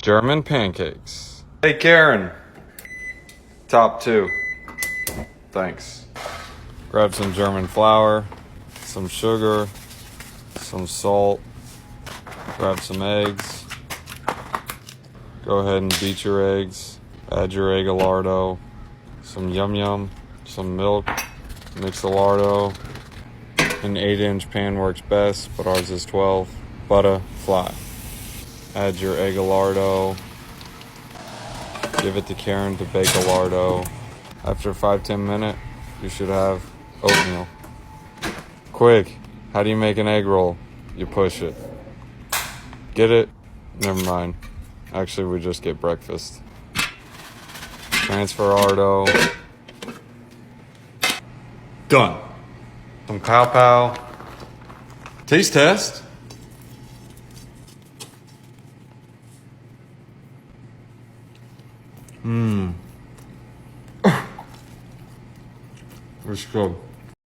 German pancakes. Hey Karen, top 2. Thanks. Grab some German flour, some sugar, some salt, grab some eggs. Go ahead and beat your eggs, add your egg lardo, some yum yum, some milk, mix the lardo. An 8-inch pan works best, but ours is 12. Butter, fly. Add your egg lardo. Give it to Karen to bake a lardo. After 5-10 minutes, you should have oatmeal. Quick, how do you make an egg roll? You push it. Get it? Never mind. Actually, we just get breakfast. Transfer lardo. Done. Some pow pow. Taste test. Let's go.